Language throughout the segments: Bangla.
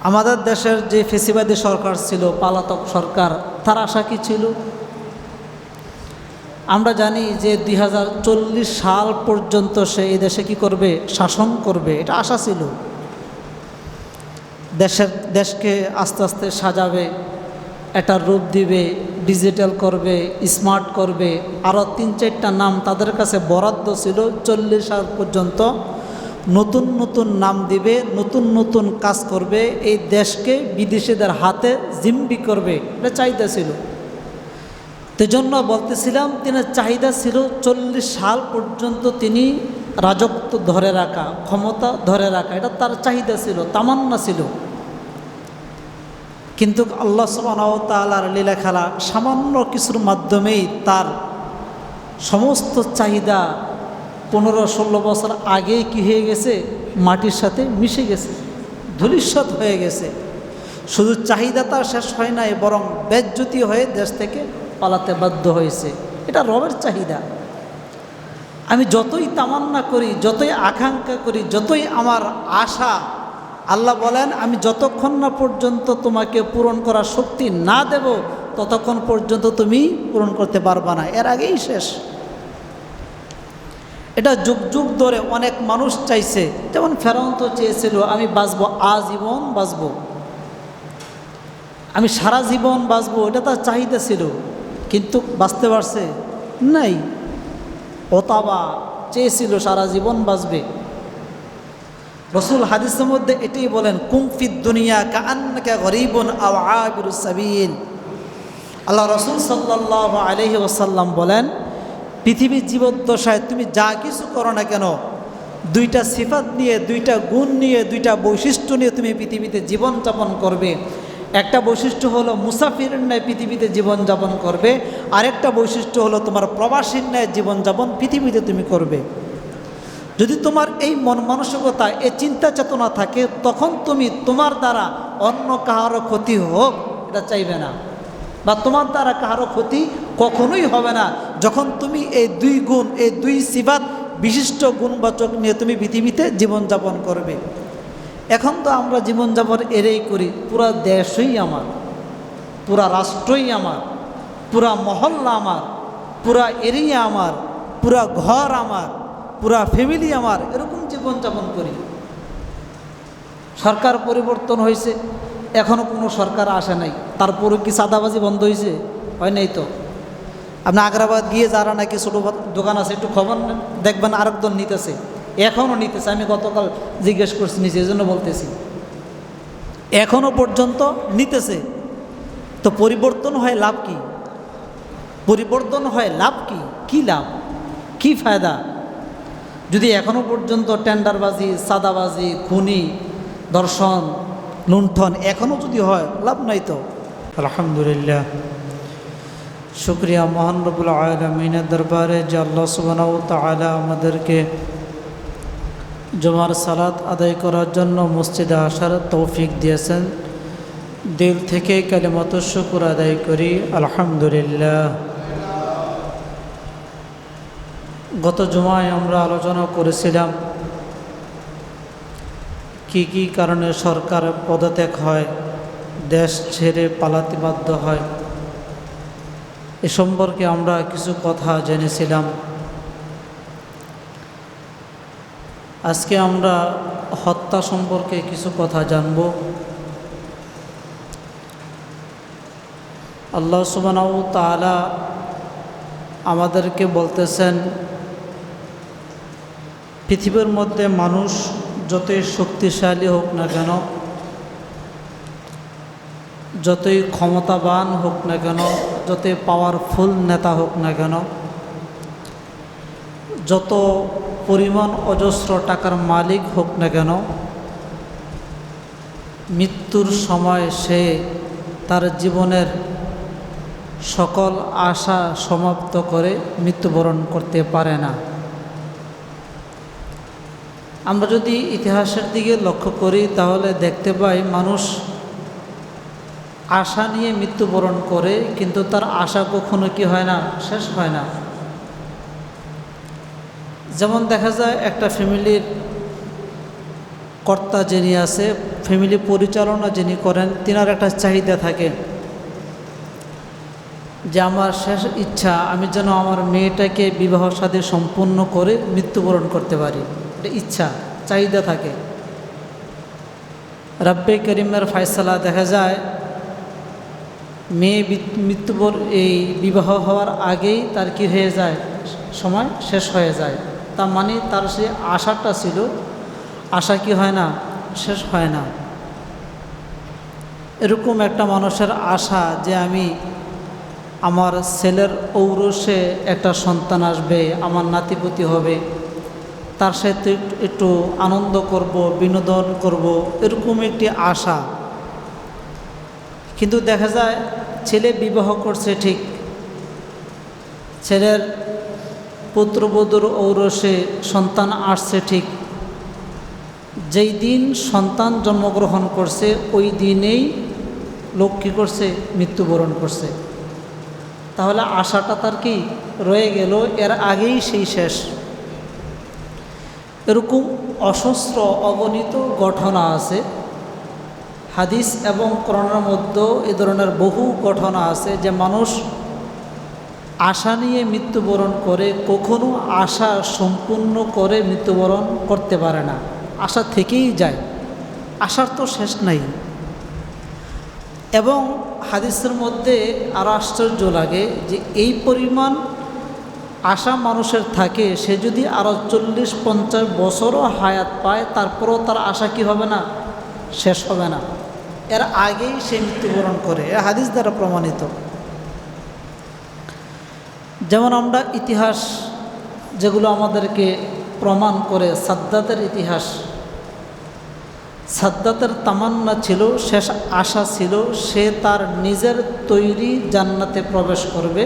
আমাদের দেশের যে ফেসিবাদী সরকার ছিল, পলাতক সরকার, তার আশা কি ছিল? আমরা জানি যে 2040 সাল পর্যন্ত সে এই দেশে কি করবে? শাসন করবে, এটা আশা ছিল। দেশকে আস্তে আস্তে সাজাবে, একটা রূপ দিবে, ডিজিটাল করবে, স্মার্ট করবে। আরও 3-4টা নাম তাদের কাছে বরাদ্দ ছিল। 40 সাল পর্যন্ত নতুন নতুন নাম দিবে, নতুন নতুন কাজ করবে, এই দেশকে বিদেশিদের হাতে জিম্মি করবে, এটা চাহিদা ছিল। সেজন্য বলতেছিলাম, তিনি চাহিদা ছিল 40 সাল পর্যন্ত তিনি রাজত্ব ধরে রাখা, ক্ষমতা ধরে রাখা, এটা তার চাহিদা ছিল, তামান্না ছিল। কিন্তু আল্লাহ সুবহানাহু ওয়া তাআলার লীলা খেলা, সামান্য কিছুর মাধ্যমেই তার সমস্ত চাহিদা 15-16 বছর আগেই কি হয়ে গেছে? মাটির সাথে মিশে গেছে, ধূলিসাৎ হয়ে গেছে। শুধু চাহিদা তার শেষ হয় নাই, বরং বেজ্জতি হয়ে দেশ থেকে পালাতে বাধ্য হয়েছে। এটা রবের চাহিদা। আমি যতই তামান্না করি, যতই আকাঙ্ক্ষা করি, যতই আমার আশা, আল্লাহ বলেন আমি যতক্ষণ না পর্যন্ত তোমাকে পূরণ করার শক্তি না দেব, ততক্ষণ পর্যন্ত তুমি পূরণ করতে পারবা না, এর আগেই শেষ। এটা যুগ যুগ ধরে অনেক মানুষ চাইছে। যেমন ফেরাউন তো চেয়েছিল আমি বাঁচবো, আজীবন বাঁচবো, আমি সারা জীবন বাঁচবো, এটা তার চাহিদা ছিল। কিন্তু বাঁচতে পারছে নাই। ওতাবা চেয়েছিল সারা জীবন বাঁচবে। রসুল হাদিসের মধ্যে এটাই বলেন, কুম ফিদ দুনিয়া কাআন্নাকা গরীবুন আও আবিরুস সাবিল। আল্লাহ রসুল সাল্লাল্লাহু আলাইহি ওয়াসাল্লাম বলেন, পৃথিবীর জীবদ্দশায় তুমি যা কিছু করো না কেন, 2টা সিফাত নিয়ে, 2টা গুণ নিয়ে, 2টা বৈশিষ্ট্য নিয়ে তুমি পৃথিবীতে জীবনযাপন করবে। একটা বৈশিষ্ট্য হলো মুসাফিরের ন্যায় পৃথিবীতে জীবনযাপন করবে, আরেকটা বৈশিষ্ট্য হলো তোমার প্রবাসীর ন্যায় জীবনযাপন পৃথিবীতে তুমি করবে। যদি তোমার এই মন মানসিকতা, এই চিন্তা চেতনা থাকে, তখন তুমি তোমার দ্বারা অন্য কাহারও ক্ষতি হোক এটা চাইবে না, বা তোমার দ্বারা কাহারও ক্ষতি কখনোই হবে না, যখন তুমি এই 2 গুণ, এই 2 সিফাত বিশিষ্ট গুণবাচক নিয়ে তুমি পৃথিবীতে জীবনযাপন করবে। এখন তো আমরা জীবনযাপন এরেই করি। পুরা দেশই আমার, পুরা রাষ্ট্রই আমার, পুরা মহল্লা আমার, পুরা এরিয়া আমার, পুরা ঘর আমার, পুরা ফ্যামিলি আমার, এরকম জীবনযাপন করি। সরকার পরিবর্তন হয়েছে, এখনও কোনো সরকার আসে নাই, তারপরে কি চাঁদাবাজি বন্ধ হয়েছে? হয় নাই তো। আপনি আগ্রাবাদ গিয়ে যারা নাকি ছোটো দোকান আছে, একটু খবর নেন, দেখবেন আরেকজন নিতেছে, এখনও নিতেছে। আমি গতকাল জিজ্ঞেস করছি নিচে, এই জন্য বলতেছি, এখনও পর্যন্ত নিতেছে। তো পরিবর্তন হয় লাভ কি? পরিবর্তন হয় লাভ কি? কি লাভ, কি ফায়দা? যদি এখনও পর্যন্ত টেন্ডারবাজি, চাঁদাবাজি, খুনি, ধর্ষণ, লুণ্ঠন এখনও যদি হয়, লাভ নাই তো। আলহামদুলিল্লাহ, শুকরিয়া মহান রব্বুল আলামিনের দরবারে যে আল্লাহ সুবহানাহু ওয়া তাআলা আমাদেরকে জুমার সালাত আদায় করার জন্য মসজিদে আসার তৌফিক দিয়েছেন। দিল থেকে কালিমাতুশ শুকর আদায় করি, আলহামদুলিল্লাহ। গত জুমায় আমরা আলোচনা করেছিলাম কি কি কারণে সরকার পদত্যাগ হয়, দেশ ছেড়ে পালাতে বাধ্য হয়, এ সম্পর্কে আমরা কিছু কথা জেনেছিলাম। আজকে আমরা হত্যা সম্পর্কে কিছু কথা জানব। আল্লাহ সুবহানাহু ওয়া তাআলা আমাদেরকে বলতেছেন, পৃথিবীর মধ্যে মানুষ যতই শক্তিশালী হোক না কেন, যতই ক্ষমতাবান হোক না কেন, যতই পাওয়ারফুল নেতা হোক না কেন, যত পরিমাণ অজস্র টাকার মালিক হোক না কেন, মৃত্যুর সময় সে তার জীবনের সকল আশা সমাপ্ত করে মৃত্যুবরণ করতে পারে না। আমরা যদি ইতিহাসের দিকে লক্ষ্য করি, তাহলে দেখতে পাই মানুষ আশা নিয়ে মৃত্যুবরণ করে, কিন্তু তার আশা কখনো কি হয় না? শেষ হয় না। যেমন দেখা যায় একটা ফ্যামিলির কর্তা যিনি আছে, ফ্যামিলি পরিচালনা যিনি করেন, তিনার একটা চাহিদা থাকে যে আমার শেষ ইচ্ছা আমি যেন আমার মেয়েটাকে বিবাহ শাদী সম্পূর্ণ করে মৃত্যুবরণ করতে পারি। এটা ইচ্ছা, চাহিদা থাকে। রব্বে করিমের ফয়সালা দেখা যায় মেয়ে এই বিবাহ হওয়ার আগেই তার কি হয়ে যায়, সময় শেষ হয়ে যায়। তার মানে তার সে আশাটা ছিল, আশা কি হয় না, শেষ হয় না। এরকম একটা মানুষের আশা যে আমি আমার ছেলের ঔরসে একটা সন্তান আসবে, আমার নাতিপুতি হবে, তার সাথে একটু আনন্দ করব, বিনোদন করব, এরকম একটি আশা। কিন্তু দেখা যায় ছেলে বিবাহ করছে ঠিক, ছেলের পুত্রবধূর ঔরসে সন্তান আসছে ঠিক, যেই দিন সন্তান জন্মগ্রহণ করছে ওই দিনেই লোক কী করছে, মৃত্যুবরণ করছে। তাহলে আশাটা তার কি রয়ে গেল, এর আগেই সেই শেষ। এরকম অসহস্র অগণিত ঘটনা আছে হাদিস এবং কোরআনের মধ্যেও এ ধরনের বহু ঘটনা আছে যে মানুষ আশা নিয়ে মৃত্যুবরণ করে, কখনো আশা সম্পূর্ণ করে মৃত্যুবরণ করতে পারে না, আশা থেকেই যায়, আশার তো শেষ নাই। এবং হাদিসের মধ্যে আরও আশ্চর্য লাগে যে এই পরিমাণ আশা মানুষের থাকে, সে যদি আরও 40-50 বছরও হায়াত পায় তারপরও তার আশা কি হবে না, শেষ হবে না, এর আগেই সে মৃত্যুবরণ করে। এ হাদিস দ্বারা প্রমাণিত। যেমন আমরা ইতিহাস যেগুলো আমাদেরকে প্রমাণ করে, সাদ্দাতের ইতিহাস, সাদ্দাতের তামান্না ছিল, শেষ আশা ছিল সে তার নিজের তৈরি জান্নাতে প্রবেশ করবে,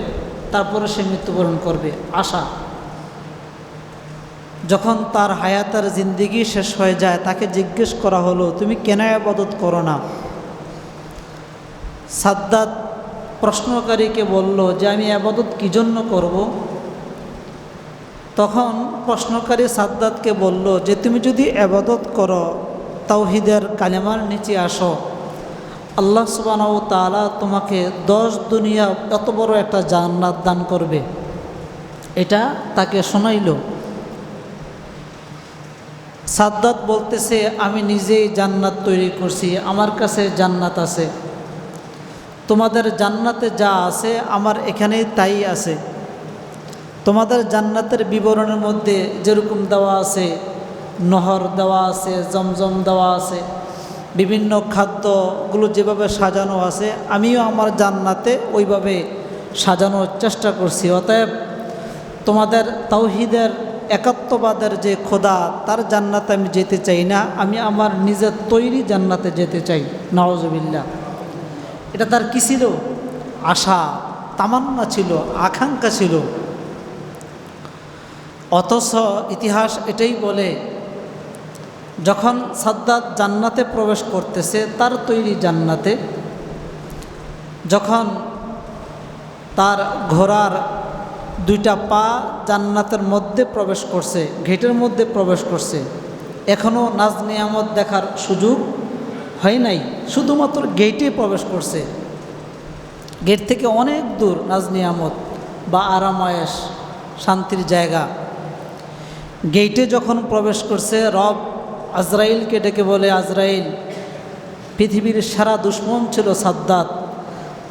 তারপরে সে মৃত্যুবরণ করবে, আশা। যখন তার হায়াতের জিন্দিগি শেষ হয়ে যায় তাকে জিজ্ঞেস করা হলো তুমি কেন ইবাদত করো না? সাদ্দাত প্রশ্নকারীকে বলল যে আমি ইবাদত কী জন্য করব? তখন প্রশ্নকারী সাদ্দাতকে বলল যে তুমি যদি ইবাদত করো, তাওহীদের কালেমার নিচে আসো, আল্লাহ সুবহানাহু ওয়া তাআলা তোমাকে 10 দুনিয়া এত বড় একটা জান্নাত দান করবে। এটা তাকে শোনাইল। সাদ্দাত বলতেছে আমি নিজেই জান্নাত তৈরি করছি, আমার কাছে জান্নাত আছে, তোমাদের জান্নাতে যা আছে আমার এখানে তাই আছে। তোমাদের জান্নাতের বিবরণের মধ্যে যেরকম দেওয়া আছে, নহর দেওয়া আছে, জমজম দেওয়া আছে, বিভিন্ন খাদ্যগুলো যেভাবে সাজানো আছে, আমিও আমার জান্নাতে ওইভাবে সাজানোর চেষ্টা করছি। অতএব তোমাদের তাওহীদের একাত্মবাদের যে খোদা, তার জান্নাতে আমি যেতে চাই না, আমি আমার নিজের তৈরি জান্নাতে যেতে চাই। নাউজুবিল্লাহ। এটা তার কী ছিল? আশা, তামান্না ছিল, আকাঙ্ক্ষা ছিল। অথচ ইতিহাস এটাই বলে যখন সাদ্দাত জান্নাতে প্রবেশ করতেছে, তার তৈরি জান্নাতে, যখন তার ঘোড়ার 2টা পা জান্নাতের মধ্যে প্রবেশ করছে, গেটের মধ্যে প্রবেশ করছে, এখনও নাজ নিয়ামত দেখার সুযোগ হয় নাই, শুধুমাত্র গেটে প্রবেশ করছে। গেট থেকে অনেক দূর নাজ নিয়ামত বা আরামায়েশ, শান্তির জায়গা। গেটে যখন প্রবেশ করছে, রব আজরাইলকে ডেকে বলে, আজরাইল, পৃথিবীর সেরা দুশ্মন ছিল সাদ্দাত,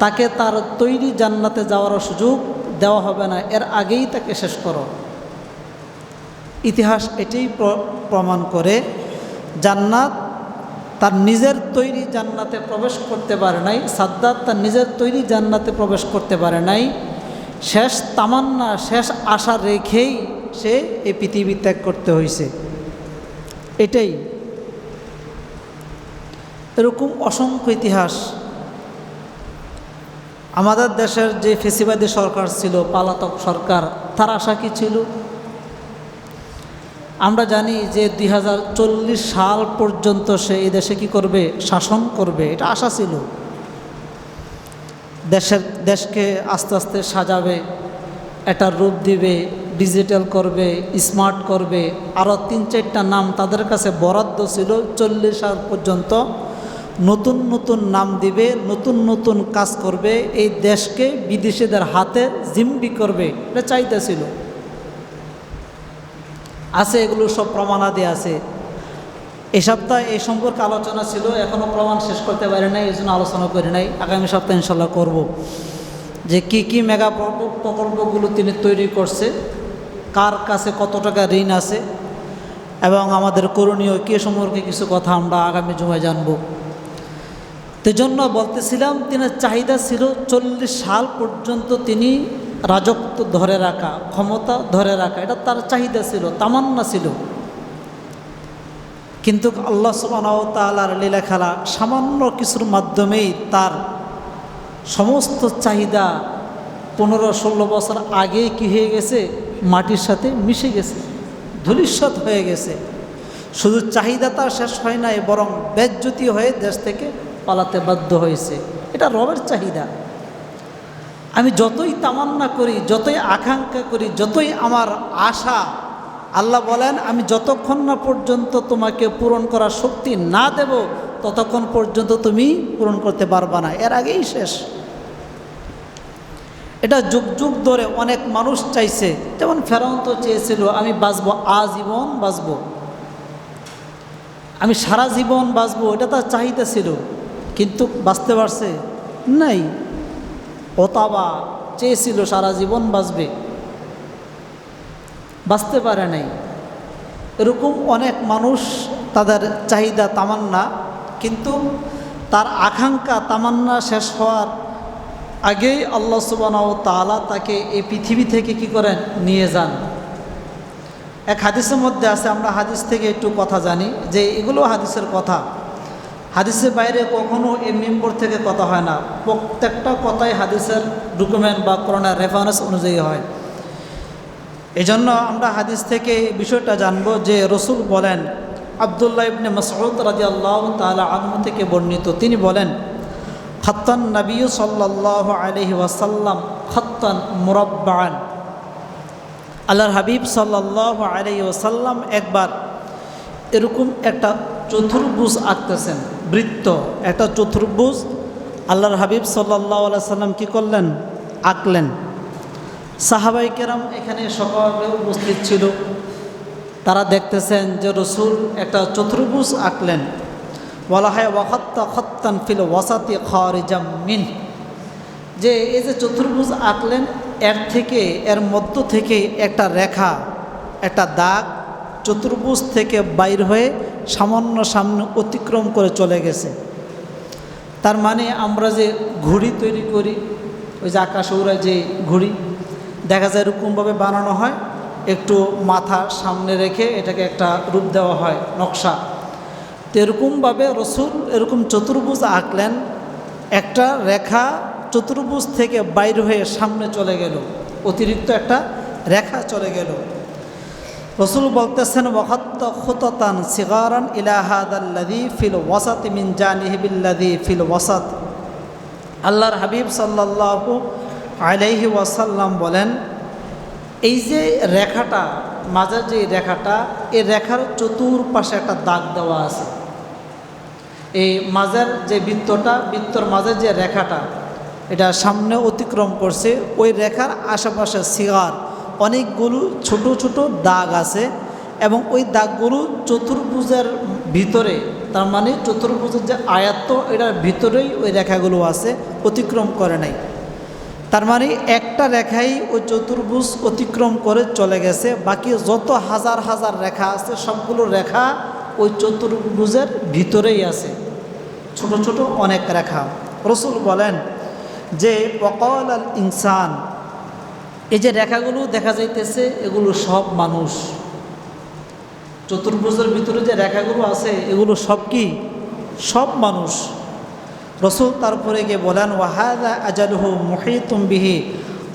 তাকে তার তৈরি জান্নাতে যাওয়ার সুযোগ দেওয়া হবে না, এর আগেই তাকে শেষ করো। ইতিহাস এটাই প্রমাণ করে জান্নাত তার নিজের তৈরি জান্নাতে প্রবেশ করতে পারে নাই, সাদ্দাত তার নিজের তৈরি জান্নাতে প্রবেশ করতে পারে নাই। শেষ তামান্না, শেষ আশা রেখেই সে এই পৃথিবী ত্যাগ করতে হয়েছে। এটাই। এরকম অসংখ্য ইতিহাস। আমাদের দেশের যে ফেসিবাদী সরকার ছিল, পলাতক সরকার, তার আশা কি ছিল? আমরা জানি যে 2040 সাল পর্যন্ত সে এই দেশে কি করবে? শাসন করবে, এটা আশা ছিল। দেশকে আস্তে আস্তে সাজাবে, একটা রূপ দিবে, ডিজিটাল করবে, স্মার্ট করবে, আরও 3-4টা নাম তাদের কাছে বরাদ্দ ছিল। 40 সাল পর্যন্ত নতুন নতুন নাম দিবে, নতুন নতুন কাজ করবে, এই দেশকে বিদেশিদের হাতে জিম্মি করবে, এটা চাহিদা ছিল। আছে, এগুলো সব প্রমাণাদি আছে। এই সপ্তাহে এই সম্পর্কে আলোচনা ছিল, এখনও প্রমাণ শেষ করতে পারি নাই, এই জন্য আলোচনা করি নাই। আগামী সপ্তাহে ইনশাল্লাহ করব, যে কি কি মেগা প্রকল্পগুলো তিনি তৈরি করছে, কার কাছে কত টাকা ঋণ আছে, এবং আমাদের করণীয় কী সম্পর্কে কিছু কথা আমরা আগামী জুমায় জানব। তো জন্য বলতেছিলাম, তিনি চাহিদা ছিল 40 সাল পর্যন্ত তিনি রাজত্ব ধরে রাখা, ক্ষমতা ধরে রাখা, এটা তার চাহিদা ছিল, তামান্না ছিল। কিন্তু আল্লাহ সুবহানাহু ওয়া তাআলার লীলা খেলা, সামান্য কিছুর মাধ্যমেই তার সমস্ত চাহিদা 15-16 বছর আগেই কী হয়ে গেছে, মাটির সাথে মিশে গেছে, ধূলিসাৎ হয়ে গেছে। শুধু চাহিদা তার শেষ হয় নাই, বরং বেজ্জতি হয়ে দেশ থেকে পালাতে বাধ্য হয়েছে। এটা রবের চাহিদা। আমি যতই তামান্না করি, যতই আকাঙ্ক্ষা করি, যতই আমার আশা, আল্লাহ বলেন আমি যতক্ষণ না পর্যন্ত তোমাকে পূরণ করার শক্তি না দেব, ততক্ষণ পর্যন্ত তুমি পূরণ করতে পারবা না, এর আগেই শেষ। এটা যুগ যুগ ধরে অনেক মানুষ চাইছে। যেমন ফেরাউন তো চেয়েছিল আমি বাঁচবো, আজীবন বাঁচবো, আমি সারা জীবন বাঁচবো, এটা তার চাহিদা ছিল। কিন্তু বাঁচতে পারছে নাই। ওতাবা চেয়েছিল সারা জীবন বাঁচবে, বাঁচতে পারে নাই। এরকম অনেক মানুষ, তাদের চাহিদা তামান্না, কিন্তু তার আকাঙ্ক্ষা তামান্না শেষ হওয়ার আগেই আল্লাহ সুবহানাহু ওয়া তাআলা তাকে এই পৃথিবী থেকে কি করেন, নিয়ে যান। এক হাদিসের মধ্যে আছে, আমরা হাদিস থেকে একটু কথা জানি, যে এগুলো হাদিসের কথা, হাদিসের বাইরে কখনো এই মেম্বর থেকে কথা হয় না। প্রত্যেকটা কথাই হাদিসের ডকুমেন্ট বা কোরআনের রেফারেন্স অনুযায়ী হয়। এজন্য আমরা হাদিস থেকে বিষয়টা জানবো যে রসুল বলেন, আব্দুল্লাহ ইবনে মাসউদ রাদিয়াল্লাহু তাআলা আনহু থেকে বর্ণিত, তিনি বলেন, খাত্তান নবী সাল্লাল্লাহু আলাইহি ওয়াসাল্লাম খাত্তান মুরাব্বাআন। আল্লাহর হাবিব সাল্লাল্লাহু আলাইহি ওয়াসাল্লাম একবার এরকম একটা চতুর্ভুজ আঁকতেছেন, বৃত্ত, একটা চতুর্ভুজ আল্লাহর হাবিব সাল্লাল্লাহু আলাইহি ওয়াসাল্লাম কী করলেন, আঁকলেন। সাহাবাই কেরাম এখানে সকলে উপস্থিত ছিল, তারা দেখতেছেন যে রসুল একটা চতুর্ভুজ আঁকলেন। বলা হয় ওয়াখাত্তা খাত্তান ফিল ওয়াসাতি খারিজাম মিন, যে এই যে চতুর্ভুজ আঁকলেন, এর থেকে, এর মধ্য থেকে একটা রেখা, একটা দাগ চতুর্ভুজ থেকে বাইর হয়ে সামান্য সামনে অতিক্রম করে চলে গেছে। তার মানে আমরা যে ঘুড়ি তৈরি করি, ওই যে আকাশ উড়ায় যে ঘুড়ি, দেখা যায় এরকমভাবে বানানো হয়, একটু মাথা সামনে রেখে এটাকে একটা রূপ দেওয়া হয়, নকশা। তো এরকমভাবে রসুল এরকম চতুর্ভুজ আঁকলেন, একটা রেখা চতুর্ভুজ থেকে বাইর হয়ে সামনে চলে গেল, অতিরিক্ত একটা রেখা চলে গেল। রসুল বলতেছেন ওয়াখাত্তা খুতাতান সিগারান ইলা হাদাল্লাযী ফিল ওয়াসাত মিন জানিহি বিল্লাযী ফিল ওয়াসাত। আল্লাহর হাবিব সাল্লাল্লাহু আলাইহি ওয়াসাল্লাম বলেন, এই যে রেখাটা, মাঝের যে রেখাটা, এই রেখার চতুর্পাশে একটা দাগ দেওয়া আছে। এই মাঝের যে বৃত্তটা, বৃত্তর মাঝের যে রেখাটা, এটা সামনে অতিক্রম করছে, ওই রেখার আশেপাশে সিগার অনেকগুলো ছোট ছোট দাগ আছে, এবং ওই দাগগুলো চতুর্ভুজের ভিতরে, তার মানে চতুর্ভুজের যে আয়ত্ত, এটার ভিতরেই ওই রেখাগুলো আছে, অতিক্রম করে নাই। তার মানে একটা রেখাই ওই চতুর্ভুজ অতিক্রম করে চলে গেছে, বাকি যত হাজার হাজার রেখা আছে সবগুলো রেখা ওই চতুর্ভুজের ভিতরেই আছে, ছোট ছোট অনেক রেখা। রসুল বলেন যে ওয়াকাল আল ইনসান, এই যে রেখাগুলো দেখা যাইতেছে এগুলো সব মানুষ। চতুর্ভুজের ভিতরে যে রেখাগুলো আছে এগুলো সব কি, সব মানুষ। রসুল তারপরে গিয়ে বলেন ওয়াহাদা আজালহু মুহিতুম বিহি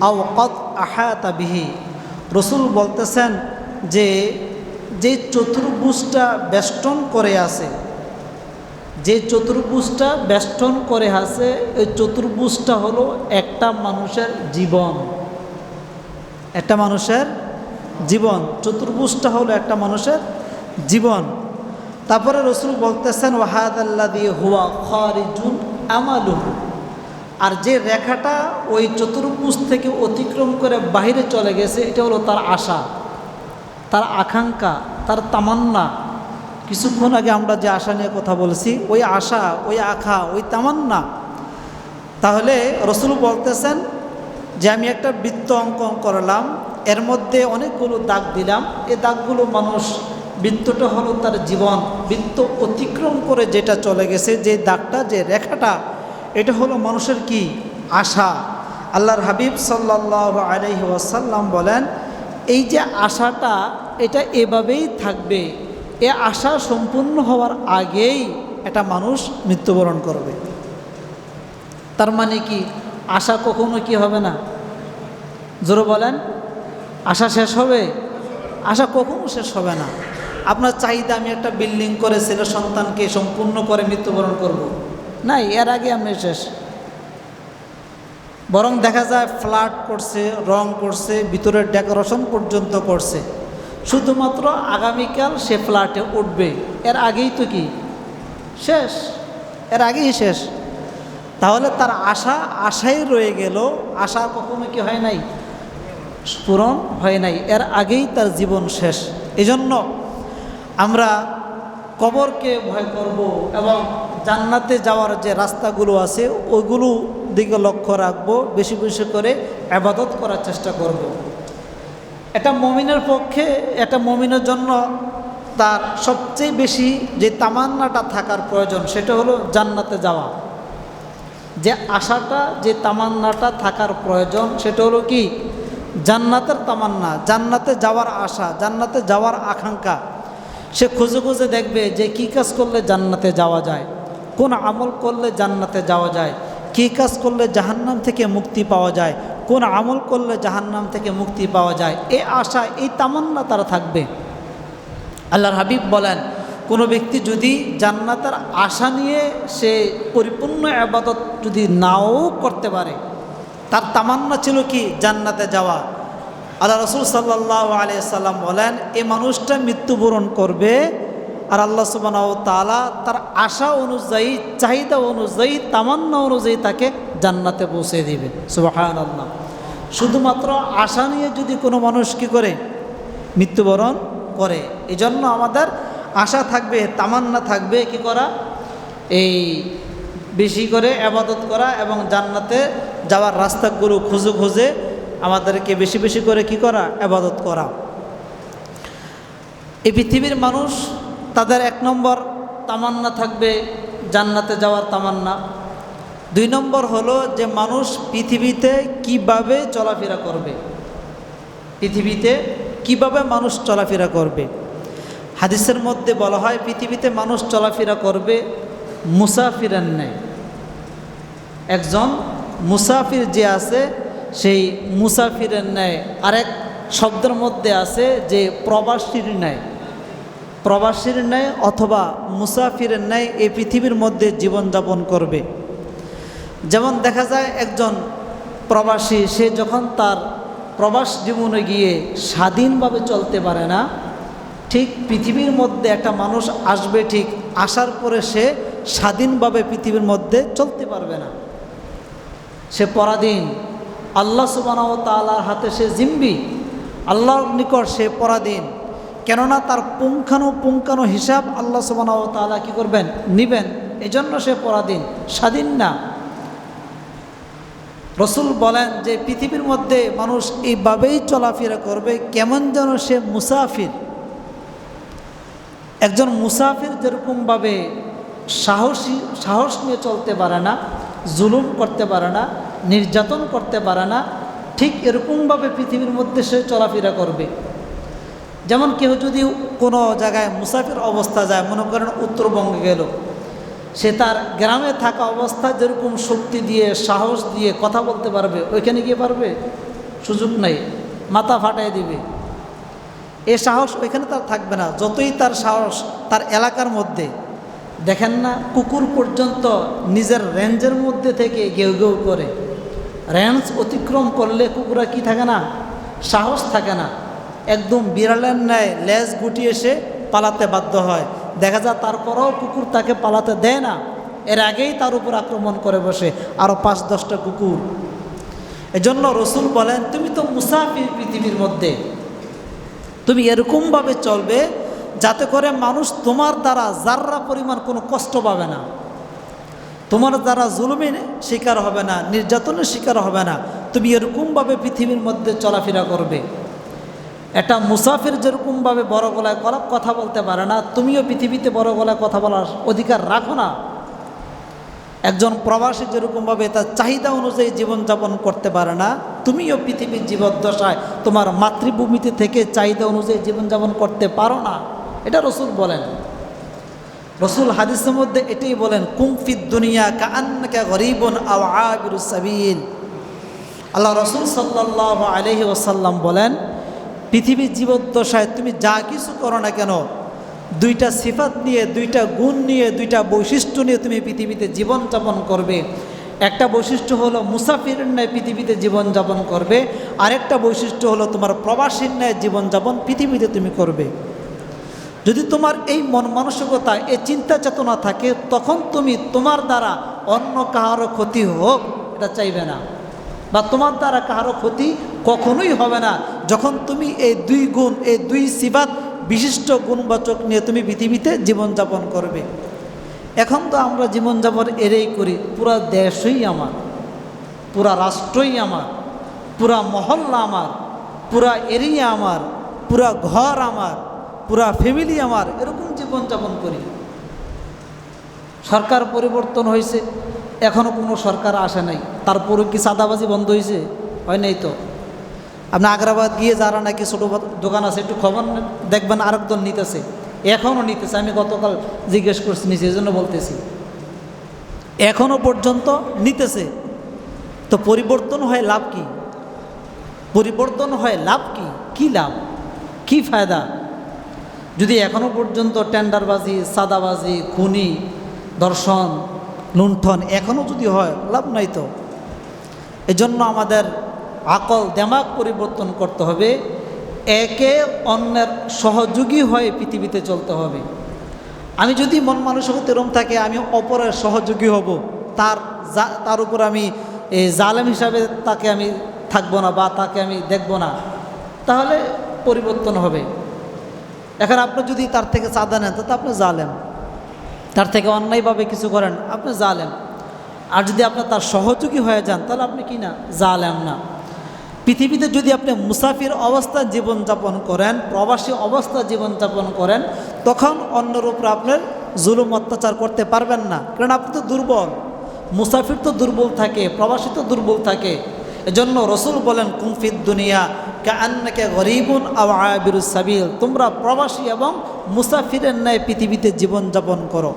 আও কদ আহাতা বিহি। রসুল বলতেছেন যে যে চতুর্ভুজটা বেষ্টন করে আছে, যে চতুর্ভুজটা বেষ্টন করে আছে, এই চতুর্ভুজটা হলো একটা মানুষের জীবন, একটা মানুষের জীবন, চতুর্ভুজটা হলো একটা মানুষের জীবন। তারপরে রসুল বলতেছেন ওয়াহাদাল্লাযী হুয়া খারিজুন আমালুহু, আর যে রেখাটা ওই চতুর্ভুজ থেকে অতিক্রম করে বাহিরে চলে গেছে এটা হলো তার আশা, তার আকাঙ্ক্ষা, তার তামান্না। কিছুক্ষণ আগে আমরা যে আশা নিয়ে কথা বলছি, ওই আশা, ওই আশা, ওই তামান্না। তাহলে রসুল বলতেছেন যে আমি একটা বৃত্ত অঙ্কন করলাম, এর মধ্যে অনেকগুলো দাগ দিলাম, এই দাগগুলো মানুষ, বৃত্তটা হলো তার জীবন, বৃত্ত অতিক্রম করে যেটা চলে গেছে, যে দাগটা, যে রেখাটা, এটা হলো মানুষের কি আশা। আল্লাহর হাবিব সাল্লাল্লাহু আলাইহি ওয়াসাল্লাম বলেন এই যে আশাটা এটা এভাবেই থাকবে, এ আশা সম্পূর্ণ হওয়ার আগেই একটা মানুষ মৃত্যুবরণ করবে। তার মানে কি আশা কখনো কি হবে না? জোরে বলেন, আশা শেষ হবে? আশা কখনো শেষ হবে না। আপনার চাহিদা আমি একটা বিল্ডিং করে ছেলে সন্তানকে সম্পূর্ণ করে মৃত্যুবরণ করব, নাই, এর আগে আপনি শেষ। বরং দেখা যায় ফ্ল্যাট করছে, রং করছে, ভিতরের ডেকোরেশন পর্যন্ত করছে, শুধুমাত্র আগামীকাল সে ফ্ল্যাটে উঠবে, এর আগেই তো কি শেষ, এর আগেই শেষ। তাহলে তার আশাই রয়ে গেল, আশা কখনো কি হয় নাই, পূরণ হয় নাই, এর আগেই তার জীবন শেষ। এজন্য আমরা কবরকে ভয় করব এবং জান্নাতে যাওয়ার যে রাস্তাগুলো আছে ওইগুলো দিকে লক্ষ্য রাখবো, বেশি বেশি করে ইবাদত করার চেষ্টা করব। এটা মুমিনের পক্ষে, এটা মুমিনের জন্য তার সবচেয়ে বেশি যে তামান্নাটা থাকার প্রয়োজন সেটা হলো জান্নাতে যাওয়া। যে আশাটা, যে তামান্নাটা থাকার প্রয়োজন সেটা হলো কি জান্নাতের তামান্না, জান্নাতে যাওয়ার আশা, জান্নাতে যাওয়ার আকাঙ্ক্ষা। সে খুঁজে খুঁজে দেখবে যে কী কাজ করলে জান্নাতে যাওয়া যায়, কোন আমল করলে জান্নাতে যাওয়া যায়, কী কাজ করলে জাহান্নাম থেকে মুক্তি পাওয়া যায়, কোন আমল করলে জাহান্নাম থেকে মুক্তি পাওয়া যায়, এই আশা, এই তামান্না তারা থাকবে। আল্লাহর হাবিব বলেন কোনো ব্যক্তি যদি জান্নাতের আশা নিয়ে সে পরিপূর্ণ ইবাদত যদি নাও করতে পারে, তার তামান্না ছিল কি জান্নাতে যাওয়া, আল্লাহ রসুল সাল্লাল্লাহু আলাইহি সাল্লাম বলেন এই মানুষটা মৃত্যুবরণ করবে আর আল্লাহ সুবহানাহু ওয়া তাআলা তার আশা অনুযায়ী, চাহিদা অনুযায়ী, তামান্না অনুযায়ী তাকে জান্নাতে পৌঁছে দিবে। সুবহানাল্লাহ। শুধুমাত্র আশা নিয়ে যদি কোনো মানুষ কী করে মৃত্যুবরণ করে, এই জন্য আমাদের আশা থাকবে, তামান্না থাকবে, কি করা, এই বেশি করে ইবাদত করা এবং জান্নাতে যাওয়ার রাস্তাগুলো খুঁজে খুঁজে আমাদেরকে বেশি বেশি করে কি করা, ইবাদত করা। এই পৃথিবীর মানুষ তাদের এক নম্বর তামান্না থাকবে জান্নাতে যাওয়ার তামান্না। দুই নম্বর হলো যে মানুষ পৃথিবীতে কিভাবে চলাফেরা করবে, পৃথিবীতে কিভাবে মানুষ চলাফেরা করবে। হাদিসের মধ্যে বলা হয় পৃথিবীতে মানুষ চলাফেরা করবে মুসাফিরের ন্যায়। একজন মুসাফির যে আছে সেই মুসাফিরের ন্যায়, আরেক শব্দের মধ্যে আছে যে প্রবাসীর ন্যায়, প্রবাসীর ন্যায় অথবা মুসাফিরের ন্যায় এই পৃথিবীর মধ্যে জীবনযাপন করবে। যেমন দেখা যায় একজন প্রবাসী, সে যখন তার প্রবাস জীবনে গিয়ে স্বাধীনভাবে চলতে পারে না, ঠিক পৃথিবীর মধ্যে একটা মানুষ আসবে, ঠিক আসার পরে সে স্বাধীনভাবে পৃথিবীর মধ্যে চলতে পারবে না, সে পরাধীন। আল্লাহ সুবহানাহু ওয়া তাআলার হাতে সে জিম্মি, আল্লাহর নিকট সে পরাধীন। কেননা তার পুঙ্খানু হিসাব আল্লাহ সুবহানাহু ওয়া তাআলা কী করবেন, নিবেন, এজন্য সে পরাধীন, স্বাধীন না। রসুল বলেন যে পৃথিবীর মধ্যে মানুষ এইভাবেই চলাফেরা করবে কেমন যেন সে মুসাফির। একজন মুসাফির যেরকমভাবে সাহস নিয়ে চলতে পারে না, জুলুম করতে পারে না, নির্যাতন করতে পারে না, ঠিক এরকমভাবে পৃথিবীর মধ্যে সে চলাফেরা করবে। যেমন কেউ যদি কোনো জায়গায় মুসাফির অবস্থা যায়, মনে করেন উত্তরবঙ্গে গেল, সে তার গ্রামে থাকা অবস্থায় যেরকম শক্তি দিয়ে, সাহস দিয়ে কথা বলতে পারবে, ওইখানে গিয়ে পারবে? সুযোগ নেই, মাথা ফাটাই দিবে। এ সাহস ওইখানে তার থাকবে না, যতই তার সাহস তার এলাকার মধ্যে। দেখেন না, কুকুর পর্যন্ত নিজের রেঞ্জের মধ্যে থেকে গেউ গেউ করে, রেঞ্জ অতিক্রম করলে কুকুরা কি থাকে না, সাহস থাকে না। একদম বিড়ালের ন্যায় লেজ গুটিয়ে এসে পালাতে বাধ্য হয়। দেখা যায় তারপরেও কুকুর তাকে পালাতে দেয় না, এর আগেই তার উপর আক্রমণ করে বসে আরও 5-10টা কুকুর। এজন্য রসুল বলেন, তুমি তো মুসাফির পৃথিবীর মধ্যে, তুমি এরকমভাবে চলবে যাতে করে মানুষ তোমার দ্বারা যাররা পরিমাণ কোনো কষ্ট পাবে না, তোমার দ্বারা জুলুমের শিকার হবে না, নির্যাতনের শিকার হবে না। তুমি এরকমভাবে পৃথিবীর মধ্যে চলাফেরা করবে। একটা মুসাফির যেরকমভাবে বড় গলায় কথা বলতে পারে না, তুমিও পৃথিবীতে বড় গলায় কথা বলার অধিকার রাখো না। একজন প্রবাসী যেরকমভাবে তার চাহিদা অনুযায়ী জীবনযাপন করতে পারে না, তুমিও পৃথিবীর জীবদ্দশায় তোমার মাতৃভূমিতে থেকে চাহিদা অনুযায়ী জীবনযাপন করতে পারো না। এটা রসুল বলেন। রসুল হাদিসের মধ্যে এটাই বলেন, কুম ফিদ দুনিয়া কাআন্নাকা গরীবুন আও আবিরুস সাবিল। আল্লাহ রসুল সাল্লাল্লাহু আলাইহি ওয়াসাল্লাম বলেন, পৃথিবীর জীবদ্দশায় তুমি যা কিছু করো না কেন, 2টা সিফাত নিয়ে, 2টা গুণ নিয়ে, 2টা বৈশিষ্ট্য নিয়ে তুমি পৃথিবীতে জীবনযাপন করবে। একটা বৈশিষ্ট্য হলো মুসাফিরের ন্যায় পৃথিবীতে জীবনযাপন করবে, আরেকটা বৈশিষ্ট্য হলো তোমার প্রবাসীর ন্যায় জীবনযাপন পৃথিবীতে তুমি করবে। যদি তোমার এই মন মানসিকতা, এই চিন্তা চেতনা থাকে, তখন তুমি তোমার দ্বারা অন্য কাহারও ক্ষতি হোক এটা চাইবে না, বা তোমার দ্বারা কাহারও ক্ষতি কখনোই হবে না যখন তুমি এই 2 গুণ, এই 2 সিফাত বিশিষ্ট গুণবাচক নিয়ে তুমি পৃথিবীতে জীবনযাপন করবে। এখন তো আমরা জীবনযাপন এরেই করি, পুরা দেশই আমার, পুরা রাষ্ট্রই আমার, পুরা মহল্লা আমার, পুরা এরিয়া আমার, পুরা ঘর আমার, পুরা ফ্যামিলি আমার, এরকম জীবনযাপন করি। সরকার পরিবর্তন হয়েছে, এখনও কোনো সরকার আসে নাই, তারপরও কি চাঁদাবাজি বন্ধ হয়েছে? হয় নাই তো। আপনি আগ্রাবাদ গিয়ে যারা নাকি ছোটো দোকান আছে, একটু খবর দেখবেন আরেক দল নিতেছে, এখনও নিতেছে। আমি গতকাল জিজ্ঞেস করছি, নিচে, এই জন্য বলতেছি, এখনও পর্যন্ত নিতেছে। তো পরিবর্তন হয় লাভ কি? পরিবর্তন হয় লাভ কি? কি লাভ, কি ফায়দা? যদি এখনও পর্যন্ত টেন্ডারবাজি, চাঁদাবাজি, খুনি, ধর্ষণ, লুণ্ঠন এখনও যদি হয়, লাভ নাই তো। এজন্য আমাদের আকল দেমাগ পরিবর্তন করতে হবে, একে অন্যের সহযোগী হয়ে পৃথিবীতে চলতে হবে। আমি যদি মন মানসিকতা এরকম থাকে, আমি অপরের সহযোগী হব, তার উপর আমি জালেম হিসাবে তাকে আমি থাকবো না, বা তাকে আমি দেখব না, তাহলে পরিবর্তন হবে। এখন আপনি যদি তার থেকে চাঁদা নেন, তো আপনি জালেম। তার থেকে অন্যায়ভাবে কিছু করেন, আপনি জালেম। আর যদি আপনি তার সহযোগী হয়ে যান, তাহলে আপনি কি না? জালেম না। পৃথিবীতে যদি আপনি মুসাফির অবস্থা জীবনযাপন করেন, প্রবাসী অবস্থা জীবনযাপন করেন, তখন অন্যের উপর আপনার জুলুম অত্যাচার করতে পারবেন না, কারণ আপনি তো দুর্বল। মুসাফির তো দুর্বল থাকে, প্রবাসী তো দুর্বল থাকে। এজন্য রসুল বলেন, কুম ফিদ দুনিয়া কাআন্নাকা গরীবুন আও আবিরুস সাবিল। তোমরা প্রবাসী এবং মুসাফিরের ন্যায় পৃথিবীতে জীবনযাপন করো।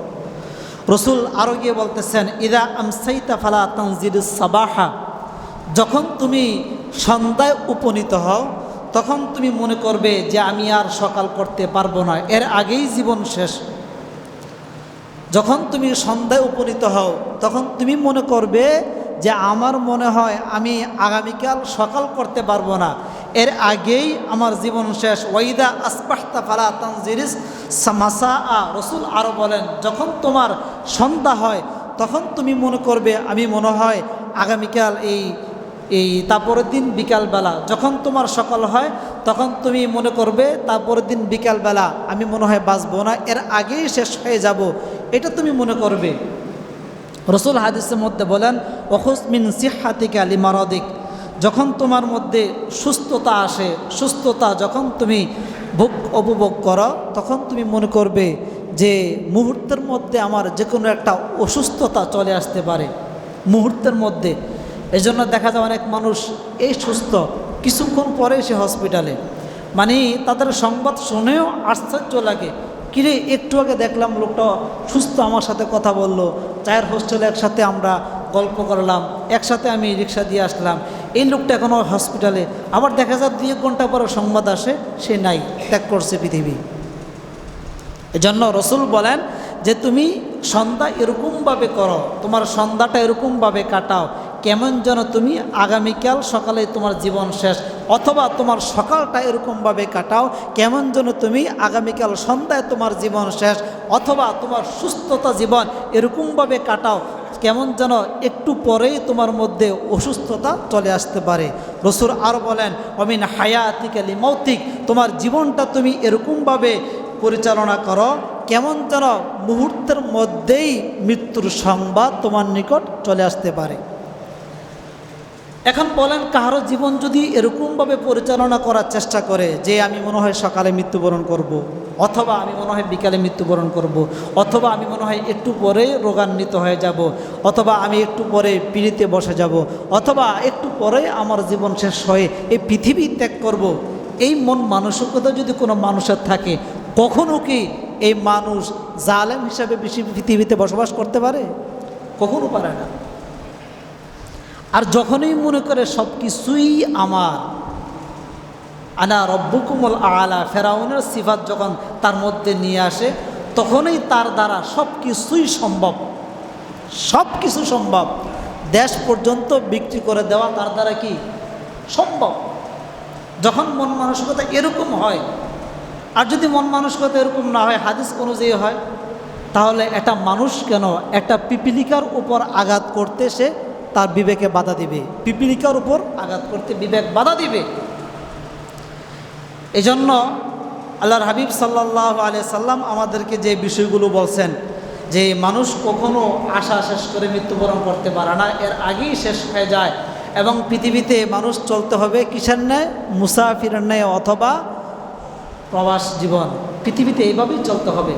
রসুল আরও গিয়ে বলতেছেন, ইদা আমসাইতা ফালা তানজিরুস সাবাহা। যখন তুমি সন্ধ্যায় উপনীত হও, তখন তুমি মনে করবে যে আমি আর সকাল করতে পারবো না, এর আগেই জীবন শেষ। যখন তুমি সন্ধ্যায় উপনীত হও, তখন তুমি মনে করবে যে আমার মনে হয় আমি আগামীকাল সকাল করতে পারবো না, এর আগেই আমার জীবন শেষ। ওয়াইদা আসবাহতা ফালা তানজিরিস মাসাআ। রসুল আরও বলেন, যখন তোমার সন্ধ্যা হয়, তখন তুমি মনে করবে আমি মনে হয় আগামীকাল তারপরের দিন বিকালবেলা। যখন তোমার সকাল হয়, তখন তুমি মনে করবে তারপরের দিন বিকালবেলা আমি মনে হয় বাঁচবো না, এর আগেই শেষ হয়ে যাব, এটা তুমি মনে করবে। রসুল হাদিসের মধ্যে বলেন, ওখুজ মিন সিহ্হাতিকা লিমারাদিক। যখন তোমার মধ্যে সুস্থতা আসে, সুস্থতা যখন তুমি উপভোগ করো, তখন তুমি মনে করবে যে মুহূর্তের মধ্যে আমার যে কোনো একটা অসুস্থতা চলে আসতে পারে, মুহূর্তের মধ্যে। এই জন্য দেখা যায় অনেক মানুষ এই সুস্থ, কিছুক্ষণ পরে সে হসপিটালে। মানে তাদের সংবাদ শুনেও আশ্চর্য লাগে, কিরে একটু আগে দেখলাম লোকটা সুস্থ, আমার সাথে কথা বললো, চায়ের হোস্টেলে একসাথে আমরা গল্প করলাম, একসাথে আমি রিক্সা দিয়ে আসলাম, এই লোকটা এখনও হসপিটালে। আবার দেখা যায় 2-1 ঘন্টা পরে সংবাদ আসে সে নাই, ত্যাগ করছে পৃথিবী। এজন্য রসুল বলেন যে তুমি সন্ধ্যা এরকমভাবে করো, তোমার সন্ধ্যাটা এরকমভাবে কাটাও, কেমন যেন তুমি আগামীকাল সকালে তোমার জীবন শেষ, অথবা তোমার সকালটা এরকমভাবে কাটাও কেমন যেন তুমি আগামীকাল সন্ধ্যায় তোমার জীবন শেষ, অথবা তোমার সুস্থতা জীবন এরকমভাবে কাটাও কেমন যেন একটু পরেই তোমার মধ্যে অসুস্থতা চলে আসতে পারে। রাসূল আর বলেন অমিন হায়াতিকা লিমাউতিক, তোমার জীবনটা তুমি এরকমভাবে পরিচালনা করো কেমন যেন মুহূর্তের মধ্যেই মৃত্যুর সংবাদ তোমার নিকট চলে আসতে পারে। এখন বলেন কারো জীবন যদি এরকমভাবে পরিচালনা করার চেষ্টা করে যে আমি মনে হয় সকালে মৃত্যুবরণ করব, অথবা আমি মনে হয় বিকালে মৃত্যুবরণ করব, অথবা আমি মনে হয় একটু পরে রোগান্বিত হয়ে যাব, অথবা আমি একটু পরে পিড়িতে বসে যাব, অথবা একটু পরে আমার জীবন শেষ হয়ে এই পৃথিবী ত্যাগ করব, এই মন মানসিকতা যদি কোনো মানুষের থাকে, কখনো কি এই মানুষ জালেম হিসাবে বেশি পৃথিবীতে বসবাস করতে পারে? কখনো পারে না। আর যখনই মনে করে সব কিছুই আমার, আনা রব্বুকুমুল আলা, ফেরাউনের সিফাত যখন তার মধ্যে নিয়ে আসে, তখনই তার দ্বারা সব কিছুই সম্ভব, সব কিছু সম্ভব। দেশ পর্যন্ত বিক্রি করে দেওয়া তার দ্বারা কি সম্ভব? যখন মন মানসিকতা এরকম হয়। আর যদি মন মানসিকতা এরকম না হয়, হাদিস অনুযায়ী হয়, তাহলে একটা মানুষ কেন একটা পিপিলিকার উপর আঘাত করতে সে তার বিবেকে বাধা দিবে? পিপিলিকার উপর আঘাত করতে বিবেক বাধা দিবে। এজন্য আল্লাহর হাবিব সাল্লাল্লাহু আলাইহি সাল্লাম আমাদেরকে যে বিষয়গুলো বলছেন, যে মানুষ কখনো আশা শেষ করে মৃত্যুবরণ করতে পারে না, এর আগেই শেষ হয়ে যায়। এবং পৃথিবীতে মানুষ চলতে হবে কিসের ন্যায়? মুসাফিরের ন্যায়, অথবা প্রবাস জীবন। পৃথিবীতে এইভাবেই চলতে হবে।